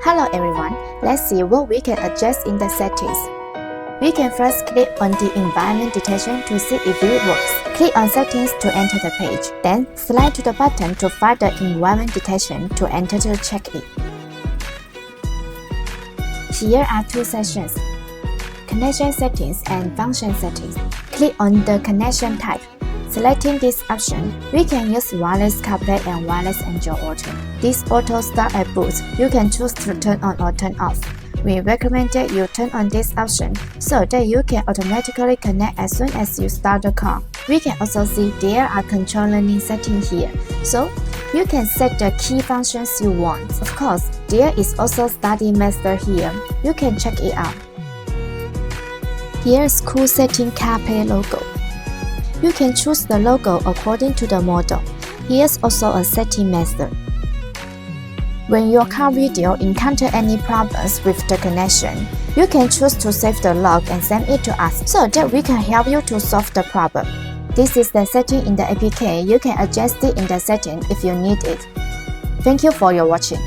Hello everyone, let's see what we can adjust in the settings. We can first click on the environment detection to see if it works. Click on settings to enter the page, then slide to the button to find the environment detection to enter to check it. Here are two sections: connection settings and function settings. Click on the connection type. Selecting this option, we can use wireless CarPlay and wireless Android Auto. This auto start at boot. You can choose to turn on or turn off. We recommend that you turn on this option so that you can automatically connect as soon as you start the car. We can also see there are control learning settings here, so you can set the key functions you want. Of course, there is also study master here. You can check it out. Here's cool setting CarPlay logo. You can choose the logo according to the model. Here's also a setting master. When your car video encounters any problems with the connection, you can choose to save the log and send it to us so that we can help you to solve the problem. This is the setting in the APK. You can adjust it in the setting if you need it. Thank you for your watching.